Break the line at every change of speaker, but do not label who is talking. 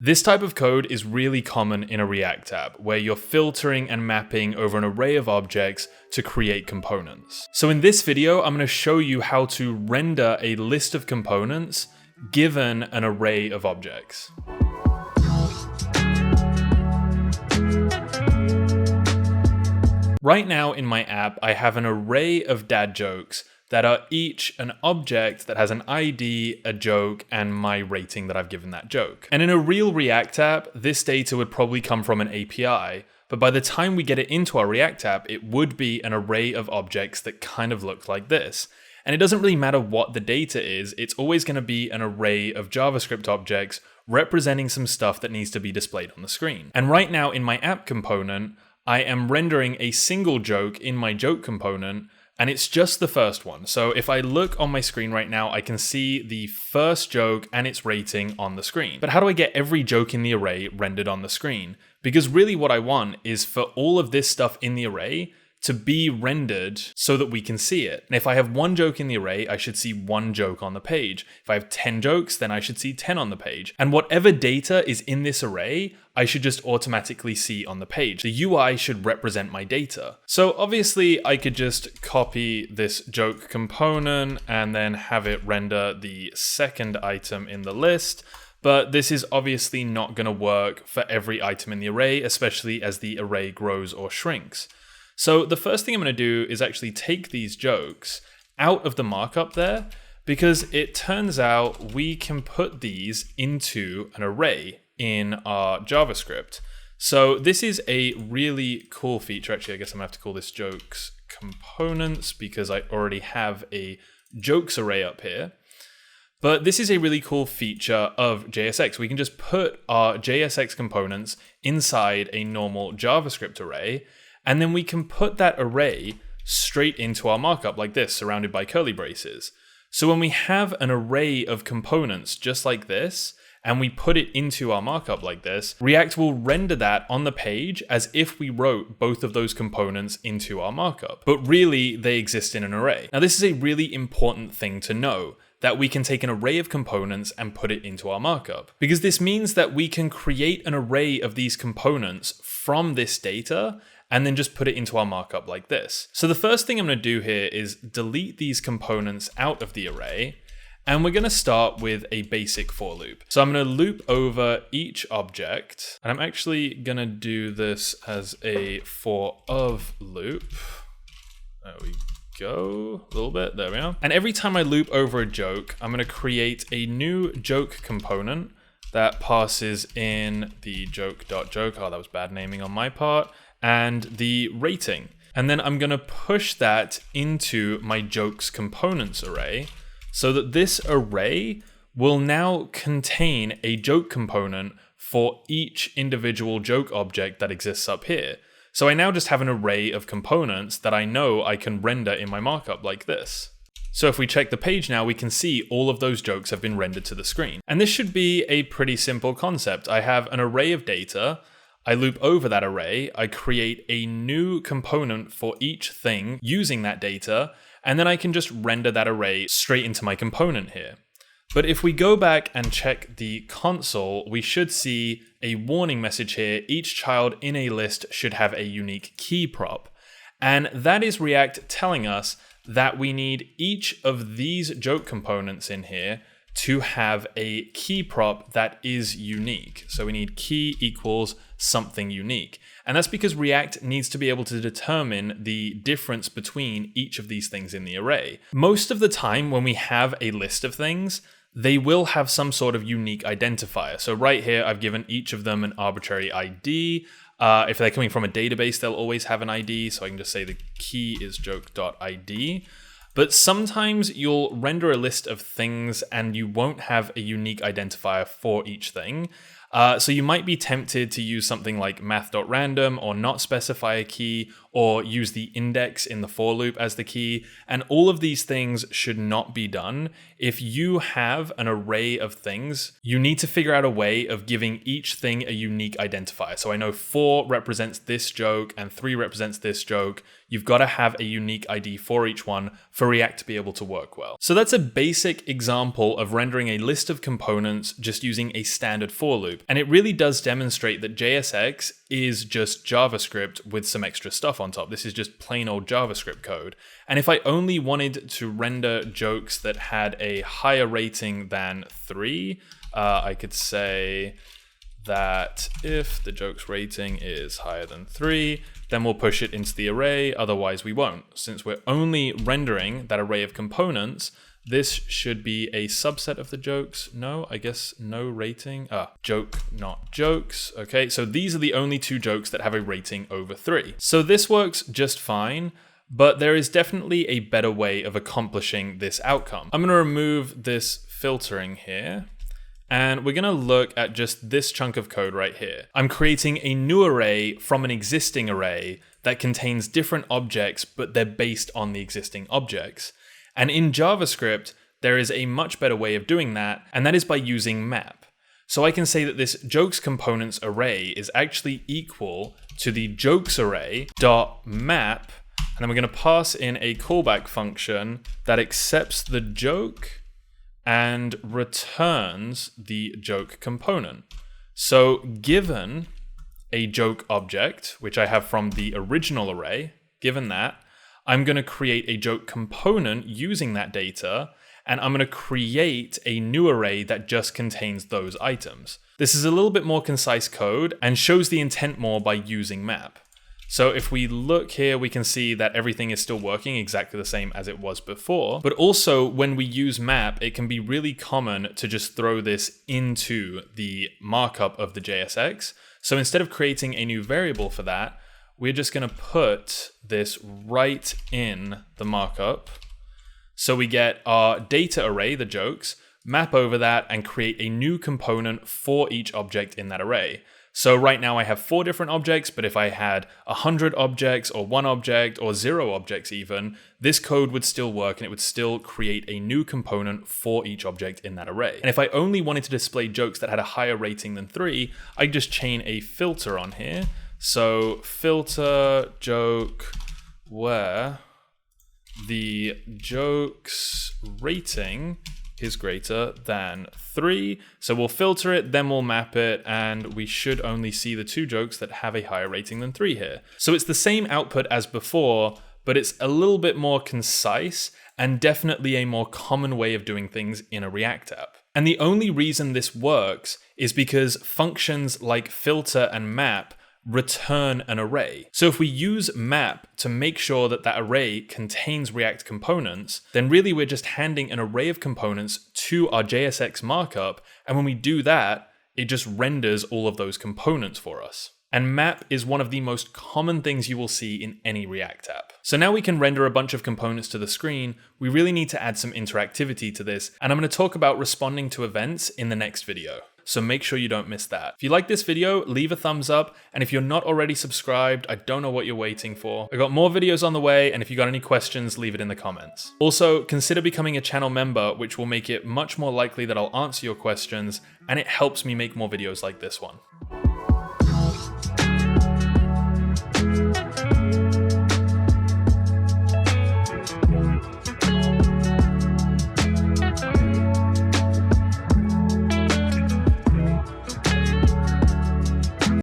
This type of code is really common in a React app, where you're filtering and mapping over an array of objects to create components. So in this video, I'm going to show you how to render a list of components given an array of objects. Right now in my app, I have an array of dad jokes that are each an object that has an ID, a joke, and my rating that I've given that joke. And in a real React app, this data would probably come from an API, but by the time we get it into our React app, it would be an array of objects that kind of look like this. And it doesn't really matter what the data is, it's always going to be an array of JavaScript objects representing some stuff that needs to be displayed on the screen. And right now in my app component, I am rendering a single joke in my joke component, and it's just the first one. So if I look on my screen right now, I can see the first joke and its rating on the screen. But how do I get every joke in the array rendered on the screen? Because really what I want is for all of this stuff in the array to be rendered so that we can see it. And if I have one joke in the array, I should see one joke on the page. If I have 10 jokes, then I should see 10 on the page. And whatever data is in this array, I should just automatically see on the page. The UI should represent my data. So obviously I could just copy this joke component and then have it render the second item in the list. But this is obviously not going to work for every item in the array, especially as the array grows or shrinks. So the first thing I'm going to do is actually take these jokes out of the markup there, because it turns out we can put these into an array in our JavaScript. So this is a really cool feature. Actually, I guess I'm going to have to call this jokes components because I already have a jokes array up here. But this is a really cool feature of JSX. We can just put our JSX components inside a normal JavaScript array, and then we can put that array straight into our markup like this, surrounded by curly braces. So when we have an array of components just like this, and we put it into our markup like this, React will render that on the page as if we wrote both of those components into our markup. But really, they exist in an array. Now, this is a really important thing to know, that we can take an array of components and put it into our markup. Because this means that we can create an array of these components from this data and then just put it into our markup like this. So the first thing I'm going to do here is delete these components out of the array, and we're going to start with a basic for loop. So I'm going to loop over each object, and I'm actually going to do this as a for of loop. There we go, a little bit, there we are. And every time I loop over a joke, I'm going to create a new joke component that passes in the joke.joke. Oh, that was bad naming on my part. And the rating. And then I'm going to push that into my jokes components array so that this array will now contain a joke component for each individual joke object that exists up here. So I now just have an array of components that I know I can render in my markup like this. So if we check the page now, we can see all of those jokes have been rendered to the screen. And this should be a pretty simple concept. I have an array of data. I loop over that array, I create a new component for each thing using that data, and then I can just render that array straight into my component here. But if we go back and check the console, we should see a warning message here. Each child in a list should have a unique key prop. And that is React telling us that we need each of these joke components in here to have a key prop that is unique. So we need key equals something unique. And that's because React needs to be able to determine the difference between each of these things in the array. Most of the time when we have a list of things, they will have some sort of unique identifier. So right here, I've given each of them an arbitrary ID. If they're coming from a database, they'll always have an ID. So I can just say the key is joke.id. But sometimes you'll render a list of things and you won't have a unique identifier for each thing. So you might be tempted to use something like math.random or not specify a key or use the index in the for loop as the key. And all of these things should not be done. If you have an array of things, you need to figure out a way of giving each thing a unique identifier. So I know 4 represents this joke and 3 represents this joke. You've got to have a unique ID for each one for React to be able to work well. So that's a basic example of rendering a list of components just using a standard for loop. impressive. And it really does demonstrate that JSX is just JavaScript with some extra stuff on top. This is just plain old JavaScript code. And if I only wanted to render jokes that had a higher rating than 3, I could say that if the joke's rating is higher than 3, then we'll push it into the array, otherwise we won't. Since we're only rendering that array of components, this should be a subset of the jokes. No, I guess no rating. Joke, not jokes. Okay, so these are the only 2 jokes that have a rating over 3. So this works just fine, but there is definitely a better way of accomplishing this outcome. I'm gonna remove this filtering here, and we're gonna look at just this chunk of code right here. I'm creating a new array from an existing array that contains different objects, but they're based on the existing objects. And in JavaScript, there is a much better way of doing that, and that is by using map. So I can say that this jokes components array is actually equal to the jokes array dot map, and then we're gonna pass in a callback function that accepts the joke and returns the joke component. So given a joke object, which I have from the original array, given that, I'm going to create a joke component using that data, and I'm going to create a new array that just contains those items. This is a little bit more concise code and shows the intent more by using map. So if we look here, we can see that everything is still working exactly the same as it was before. But also when we use map, it can be really common to just throw this into the markup of the JSX. So instead of creating a new variable for that, we're just going to put this right in the markup. So we get our data array, the jokes, map over that and create a new component for each object in that array. So right now I have 4 different objects, but if I had 100 objects or 1 object or 0 objects even, this code would still work and it would still create a new component for each object in that array. And if I only wanted to display jokes that had a higher rating than 3, I'd just chain a filter on here. So filter joke where the joke's rating is greater than 3. So we'll filter it, then we'll map it, and we should only see the 2 jokes that have a higher rating than 3 here. So it's the same output as before, but it's a little bit more concise and definitely a more common way of doing things in a React app. And the only reason this works is because functions like filter and map return an array. So if we use map to make sure that that array contains React components, then really we're just handing an array of components to our JSX markup, and when we do that, it just renders all of those components for us. And map is one of the most common things you will see in any React app. So now we can render a bunch of components to the screen. We really need to add some interactivity to this, and I'm going to talk about responding to events in the next video. So make sure you don't miss that. If you like this video, leave a thumbs up. And if you're not already subscribed, I don't know what you're waiting for. I got more videos on the way, and if you got any questions, leave it in the comments. Also, consider becoming a channel member, which will make it much more likely that I'll answer your questions, and it helps me make more videos like this one.